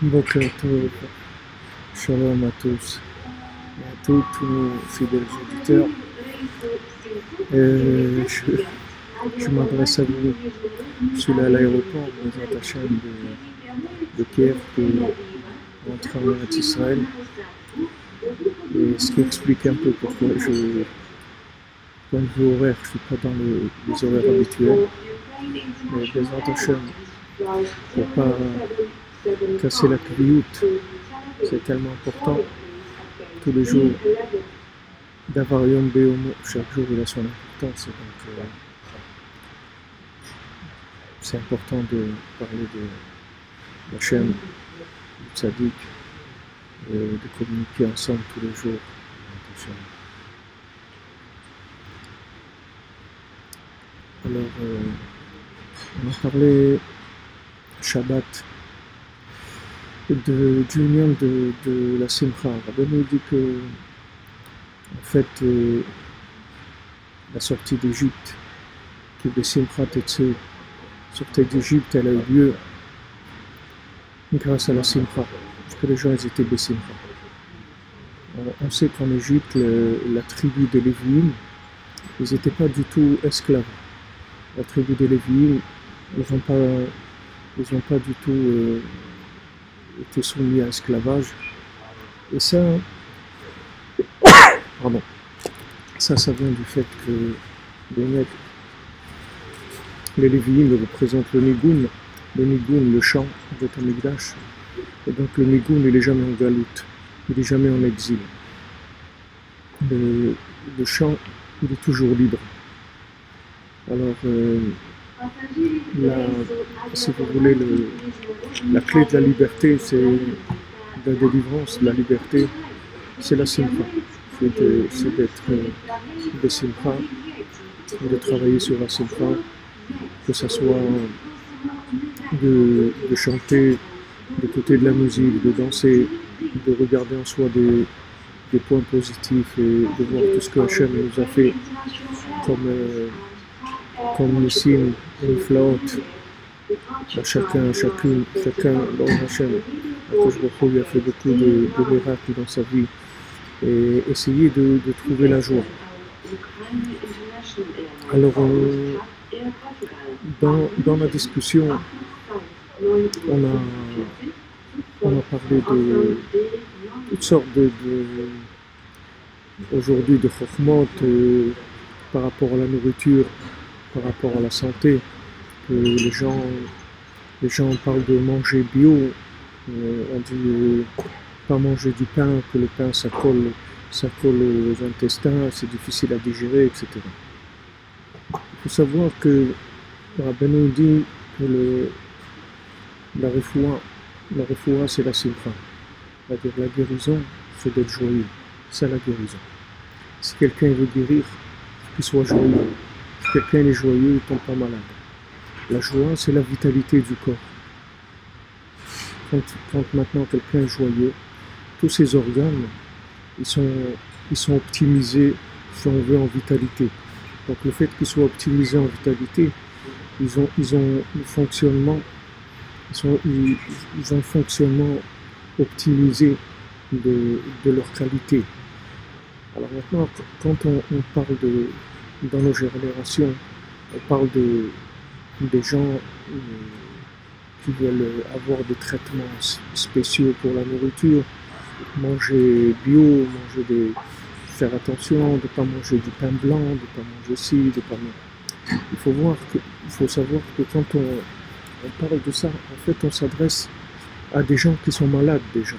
Boker Tov, Shalom à tous et à tous nos fidèles auditeurs. Je m'adresse à vous. Je suis là à l'aéroport, dans un chaîne de Kiev pour rentrer en Israël. Et ce qui explique un peu pourquoi point de vue horaire, je ne suis pas dans les horaires habituels. Mais Bezrat Hashem, pour ne pas casser la clioute, c'est tellement important tous les jours d'avoir Yom Beomo. Chaque jour il a son importance. Donc c'est important de parler de Hashem, du Tzadik, et de communiquer ensemble tous les jours. Alors, on a parlé Shabbat du union de la Simcha. Rabbi nous dit que, en fait, la sortie d'Égypte, que de Simcha Tetsu, sortie d'Égypte, elle a eu lieu grâce à la Simcha, parce que les gens ils étaient Bessimcha. On sait qu'en Égypte, la tribu des Lévi'im, ils n'étaient pas du tout esclaves. La tribu des Lévi'im, ils n'ont pas du tout été soumis à l'esclavage. Et ça, pardon, ça vient du fait que les Lévi'im représentent le Nigun, le chant de Tamigdash. Et donc le Nigun, il n'est jamais en galoute, il n'est jamais en exil. Le chant, il est toujours libre. Alors, si vous voulez, la clé de la liberté, c'est de la délivrance, de la liberté, c'est la Simcha. C'est d'être de Simcha, de travailler sur la Simcha, que ce soit de chanter, d'écouter de la musique, de danser, de regarder en soi des points positifs et de voir tout ce que Hachem nous a fait comme Nissim, une flotte, chacun dans Hachem. Il a fait beaucoup de miracles dans sa vie et essayer de trouver la joie. Alors, dans la discussion, on a parlé de toutes sortes aujourd'hui de chokhmot par rapport à la nourriture, par rapport à la santé, que les gens parlent de manger bio, on dit pas manger du pain, que le pain ça colle aux intestins, c'est difficile à digérer, etc. Il faut savoir que Rabbi nous dit que la refoua c'est la simcha, c'est-à-dire la guérison, c'est d'être joyeux, c'est la guérison. Si quelqu'un veut guérir, qu'il soit joyeux. Si quelqu'un est joyeux, il ne tombe pas malade. La joie, c'est la vitalité du corps. Quand maintenant quelqu'un est joyeux, tous ses organes, ils sont optimisés, si on veut, en vitalité. Donc le fait qu'ils soient optimisés en vitalité, ils ont le fonctionnement, ils ont le fonctionnement optimisé de leur qualité. Alors maintenant, quand on parle dans nos générations, on parle des gens qui veulent avoir des traitements spéciaux pour la nourriture, manger bio, faire attention, de ne pas manger du pain blanc, de ne pas manger ci, de ne pas manger. Il faut savoir que quand on parle de ça, en fait, on s'adresse à des gens qui sont malades déjà.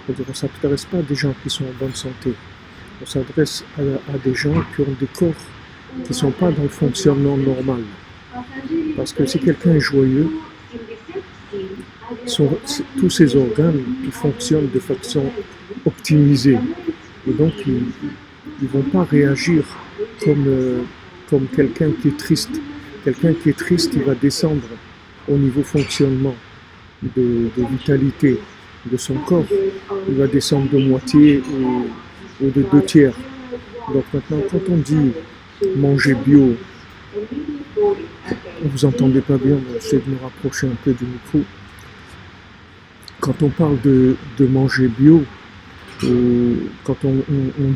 C'est-à-dire, on ne s'adresse pas à des gens qui sont en bonne santé. On s'adresse à des gens qui ont des corps qui ne sont pas dans le fonctionnement normal. Parce que si quelqu'un est joyeux, tous ses organes ils fonctionnent de façon optimisée. Et donc, ils ne vont pas réagir comme quelqu'un qui est triste. Quelqu'un qui est triste, il va descendre au niveau fonctionnement de vitalité de son corps. Il va descendre de moitié ou de 2/3. Donc maintenant, quand on dit manger bio, vous entendez pas bien, j'essaie de me rapprocher un peu du micro. quand on parle de manger bio, ou quand on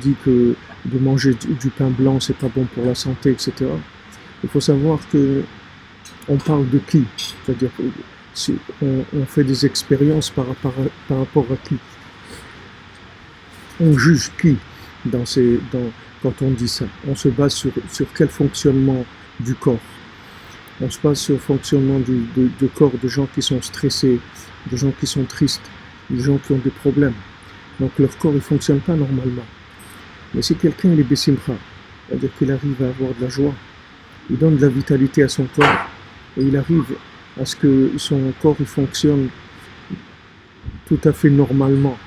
dit que de manger du pain blanc c'est pas bon pour la santé, etc. Il faut savoir que on parle de qui, c'est-à-dire si on fait des expériences par rapport à qui, on juge qui quand on dit ça, on se base sur quel fonctionnement du corps, on se base sur le fonctionnement du corps de gens qui sont stressés, de gens qui sont tristes, de gens qui ont des problèmes. Donc leur corps ne fonctionne pas normalement. Mais si quelqu'un est bessimcha, c'est-à-dire qu'il arrive à avoir de la joie, il donne de la vitalité à son corps et il arrive à ce que son corps il fonctionne tout à fait normalement,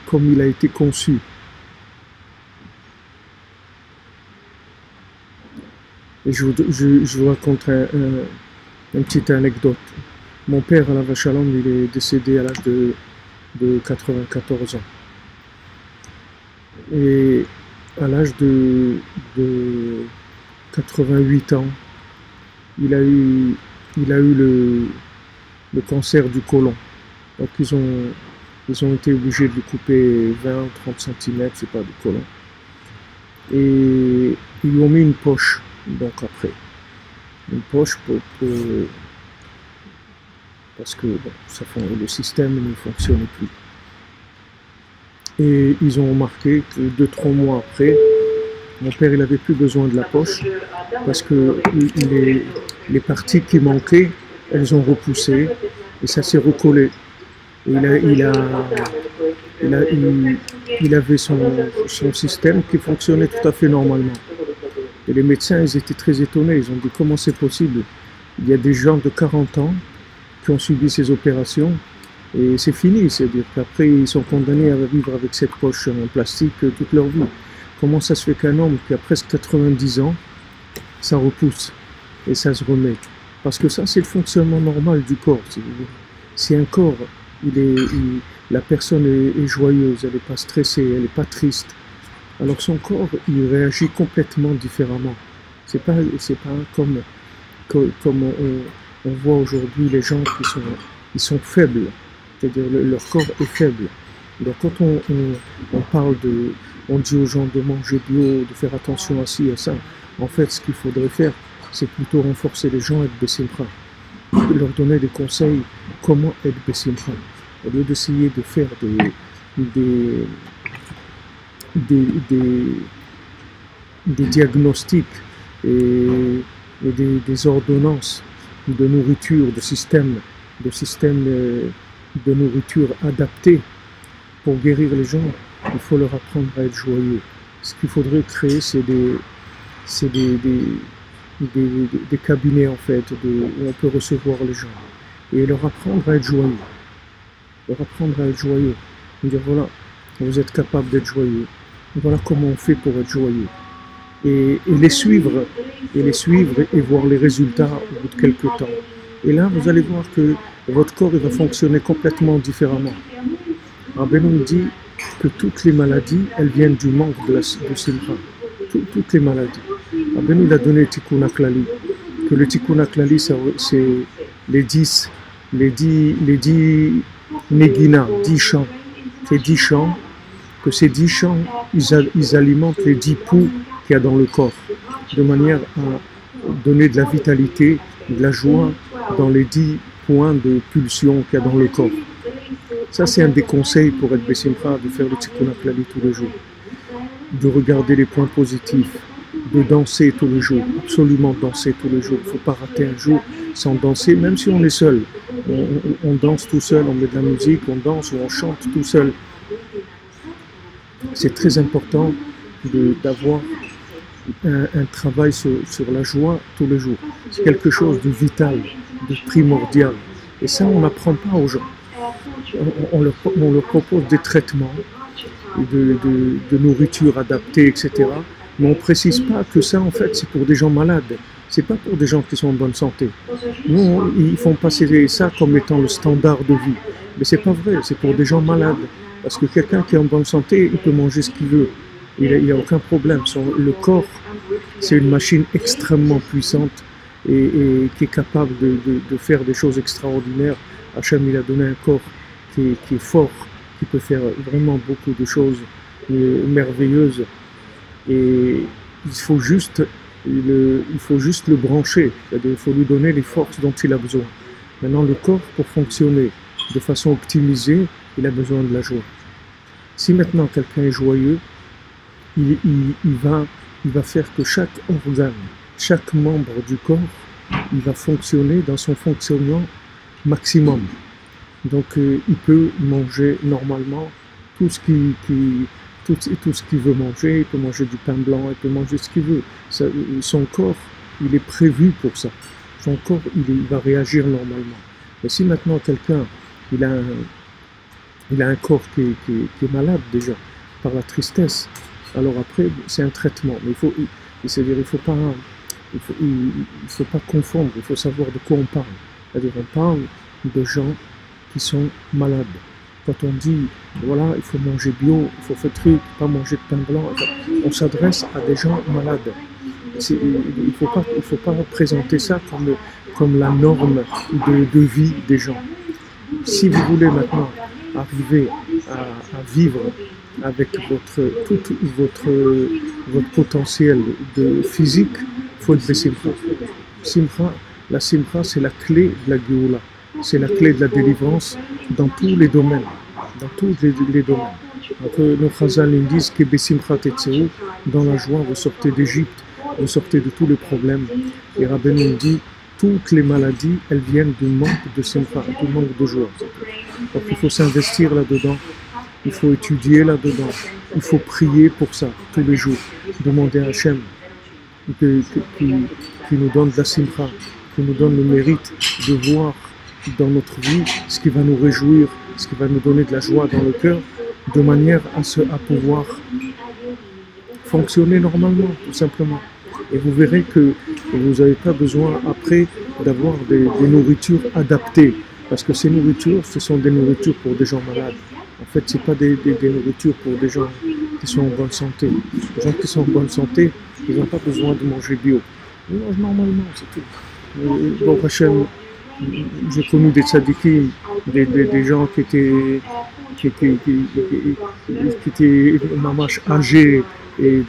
comme il a été conçu. Et je vous raconte une petite anecdote. Mon père, à la Shalom, il est décédé à l'âge de 94 ans. Et à l'âge de 88 ans, il a eu le cancer du côlon. Donc ils ont été obligés de lui couper 20 ou 30 cm, c'est pas du côlon. Et ils lui ont mis une poche, donc après. Une poche parce que bon, le système ne fonctionnait plus. Et ils ont remarqué que 2-3 mois après, mon père il avait plus besoin de la poche parce que les parties qui manquaient, elles ont repoussé et ça s'est recollé. Et il avait son système qui fonctionnait tout à fait normalement. Et les médecins ils étaient très étonnés, ils ont dit comment c'est possible. Il y a des gens de 40 ans qui ont subi ces opérations et c'est fini, c'est-à-dire qu'après ils sont condamnés à vivre avec cette poche en plastique toute leur vie. Comment ça se fait qu'un homme qui a presque 90 ans, ça repousse et ça se remet? Parce que ça c'est le fonctionnement normal du corps. Si un corps, la personne est joyeuse, elle n'est pas stressée, elle n'est pas triste, alors son corps il réagit complètement différemment. C'est pas comme on voit aujourd'hui les gens qui sont faibles, c'est-à-dire leur corps est faible. Donc quand on parle on dit aux gens de manger bio, de faire attention à ci et à ça, en fait ce qu'il faudrait faire, c'est plutôt renforcer les gens à être bessimcha, leur donner des conseils comment être bessimcha, au lieu d'essayer de faire des diagnostics et des ordonnances de nourriture, de systèmes de nourriture adaptés pour guérir les gens. Il faut leur apprendre à être joyeux. Ce qu'il faudrait créer, c'est des cabinets en fait, où on peut recevoir les gens et leur apprendre à être joyeux. Leur apprendre à être joyeux. Dire voilà, vous êtes capable d'être joyeux. Voilà comment on fait pour être joyeux. Et les suivre et voir les résultats au bout de quelques temps. Et là, vous allez voir que votre corps il va fonctionner complètement différemment. Rabbeinu nous dit que toutes les maladies, elles viennent du manque de simcha. Toutes les maladies. Rabbeinu il a donné le Tikkun HaKlali. Que le Tikkun HaKlali, c'est les 10 Negina, 10 chants. C'est 10 chants. Que ces 10 chants, ils alimentent les 10 poux qu'il y a dans le corps. De manière à donner de la vitalité, de la joie dans les 10 points de pulsion qu'il y a dans le corps. Ça, c'est un des conseils pour être bessimcha, de faire le Tikkun HaKlali tous les jours. De regarder les points positifs, de danser tous les jours, absolument danser tous les jours. Il ne faut pas rater un jour sans danser, même si on est seul. On danse tout seul, on met de la musique, on danse ou on chante tout seul. C'est très important d'avoir un travail sur la joie tous les jours. C'est quelque chose de vital, de primordial. Et ça, on n'apprend pas aux gens. On leur propose des traitements, de nourriture adaptée, etc. Mais on ne précise pas que ça, en fait, c'est pour des gens malades. C'est pas pour des gens qui sont en bonne santé. Nous, ils font passer ça comme étant le standard de vie. Mais c'est pas vrai, c'est pour des gens malades. Parce que quelqu'un qui est en bonne santé, il peut manger ce qu'il veut. Il n'y a aucun problème. Le corps, c'est une machine extrêmement puissante et qui est capable de faire des choses extraordinaires. Hachem, il a donné un corps qui est fort, qui peut faire vraiment beaucoup de choses merveilleuses. Et il faut juste le brancher, c'est-à-dire il faut lui donner les forces dont il a besoin. Maintenant, le corps, pour fonctionner de façon optimisée, il a besoin de la joie. Si maintenant quelqu'un est joyeux, il va faire que chaque organe, chaque membre du corps, il va fonctionner dans son fonctionnement maximum. Donc il peut manger normalement tout ce qu'il veut manger, il peut manger du pain blanc, il peut manger ce qu'il veut. Son corps, il est prévu pour ça. Son corps, il va réagir normalement. Mais si maintenant quelqu'un, il a un corps qui est malade déjà, par la tristesse, alors après, c'est un traitement. Mais c'est-à-dire, il faut pas confondre, il faut savoir de quoi on parle. C'est-à-dire, on parle de gens qui sont malades. Quand on dit, voilà, il faut manger bio, il faut faire truc, pas manger de pain blanc, on s'adresse à des gens malades. Il faut pas présenter ça comme la norme de vie des gens. Si vous voulez maintenant arriver à vivre avec tout votre potentiel physique, il faut être simcha. La simcha, c'est la clé de la Géoula. C'est la clé de la délivrance dans tous les domaines. Dans tous les domaines. Donc, nos Chazal disent que Besimcha Tetzeou, dans la joie, vous sortez d'Égypte, vous sortez de tous les problèmes. Et Rabbeinu dit, toutes les maladies, elles viennent du manque de simcha, du manque de joie. Donc il faut s'investir là-dedans, il faut étudier là-dedans, il faut prier pour ça tous les jours, demander à Hachem qui nous donne de la simcha, qui nous donne le mérite de voir dans notre vie ce qui va nous réjouir, ce qui va nous donner de la joie dans le cœur, de manière à pouvoir fonctionner normalement, tout simplement. Et vous verrez que vous n'avez pas besoin après d'avoir des nourritures adaptées, parce que ces nourritures, ce sont des nourritures pour des gens malades. En fait, ce n'est pas des nourritures pour des gens qui sont en bonne santé. Les gens qui sont en bonne santé, ils n'ont pas besoin de manger bio. Ils mangent normalement, c'est tout. Bon, Hachem, j'ai connu des tzadikim, des gens qui étaient mamash âgés, et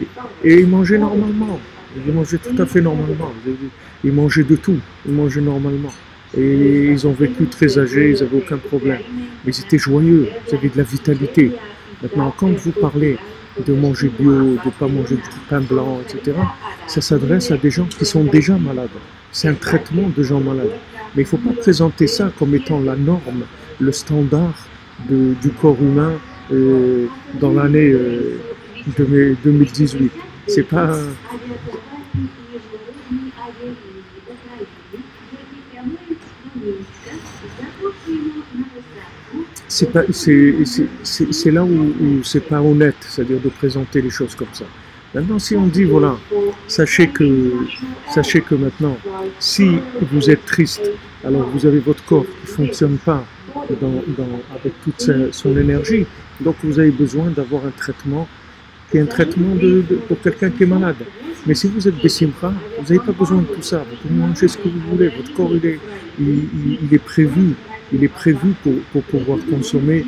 ils mangeaient normalement. Ils mangeaient tout à fait normalement. Ils mangeaient de tout. Ils mangeaient normalement. Et ils ont vécu très âgés, ils n'avaient aucun problème. Mais ils étaient joyeux, ils avaient de la vitalité. Maintenant, quand vous parlez de manger bio, de ne pas manger du pain blanc, etc., ça s'adresse à des gens qui sont déjà malades. C'est un traitement de gens malades. Mais il ne faut pas présenter ça comme étant la norme, le standard du corps humain dans l'année 2018. C'est pas... C'est là où c'est pas honnête, c'est-à-dire de présenter les choses comme ça. Maintenant, si on dit, voilà, sachez que maintenant, si vous êtes triste, alors vous avez votre corps qui ne fonctionne pas avec toute son énergie, donc vous avez besoin d'avoir un traitement qui est un traitement pour quelqu'un qui est malade. Mais si vous êtes Bessimcha, vous n'avez pas besoin de tout ça. Vous pouvez manger ce que vous voulez. Votre corps, il est prévu. Il est prévu pour pouvoir consommer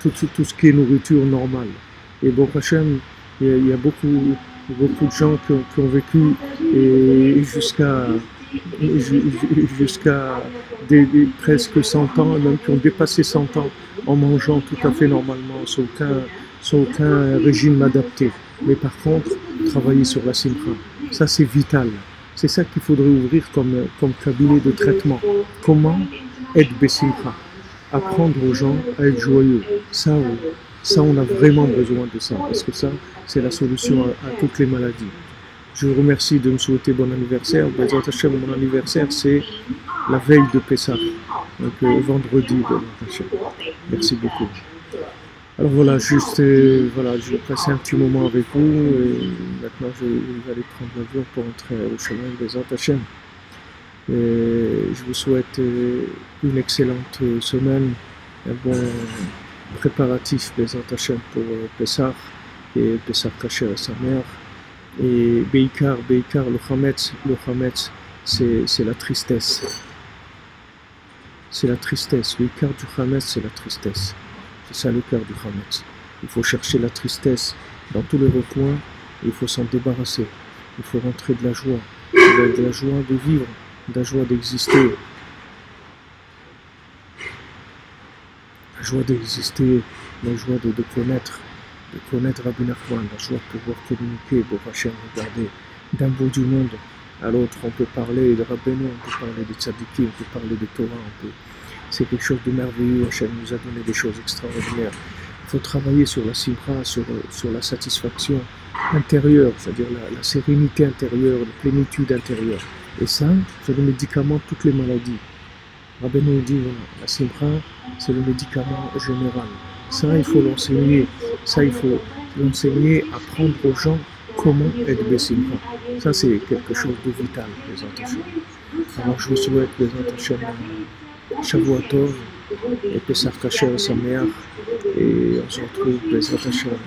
tout ce qui est nourriture normale. Et bon, Hachem, il y a beaucoup de gens qui ont vécu jusqu'à presque 100 ans, même qui ont dépassé 100 ans en mangeant tout à fait normalement, sans aucun régime adapté. Mais par contre, travailler sur la simcha, ça c'est vital. C'est ça qu'il faudrait ouvrir comme cabinet de traitement. Comment être besimcha, apprendre aux gens à être joyeux. Ça, on a vraiment besoin de ça, parce que ça, c'est la solution à toutes les maladies. Je vous remercie de me souhaiter bon anniversaire. Bezrat Hashem, mon anniversaire, c'est la veille de Pessah, donc vendredi. Bezrat Hashem. Merci beaucoup. Alors voilà, je vais passer un petit moment avec vous, et maintenant je vais aller prendre l'avion pour entrer au Shalom Bezrat Hashem. Je vous souhaite une excellente semaine, un bon préparatif Bezrat Hashem pour Pessah et Pessah Kasher et sa mère. Et Beikar, le Chametz, c'est la tristesse. c'est la tristesse. Le cœur du Hametz, c'est la tristesse. C'est ça le cœur du Hametz. Il faut chercher la tristesse dans tous les recoins, et il faut s'en débarrasser. Il faut rentrer de la joie de vivre, de la joie d'exister. La joie d'exister, la joie de connaître Rabbi Nachman, la joie de pouvoir communiquer, de regarder d'un bout du monde à l'autre. On peut parler de Rabbeinu, on peut parler de Tzadiki, on peut parler de Torah, c'est quelque chose de merveilleux. Hachem nous a donné des choses extraordinaires. Il faut travailler sur la simra, sur la satisfaction intérieure, c'est-à-dire la sérénité intérieure, la plénitude intérieure. Et ça, c'est le médicament de toutes les maladies. Rabbeinu dit, voilà, la simra, c'est le médicament général. Ça, il faut l'enseigner. Ça, il faut l'enseigner, apprendre aux gens comment être Bessimra. Ça, c'est quelque chose de vital, les Hachem. Alors, je vous souhaite, les Hachem, Shavua Tov, et Pesach Kasher Sameach, et on se retrouve, les Hachem,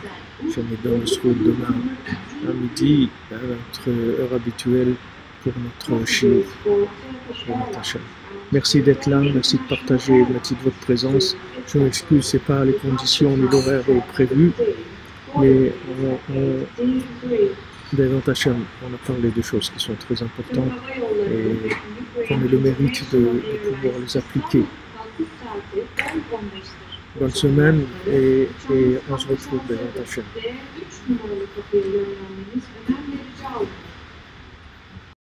je me donne le souhait demain à midi, à notre heure habituelle, pour notre shiur, les Hachem. Merci d'être là, merci de partager, merci de votre présence. Je m'excuse, ce n'est pas les conditions ni l'horaire prévu, mais on a parlé de choses qui sont très importantes et qu'on ait le mérite de pouvoir les appliquer. Bonne semaine et on se retrouve, Bézat Hashem.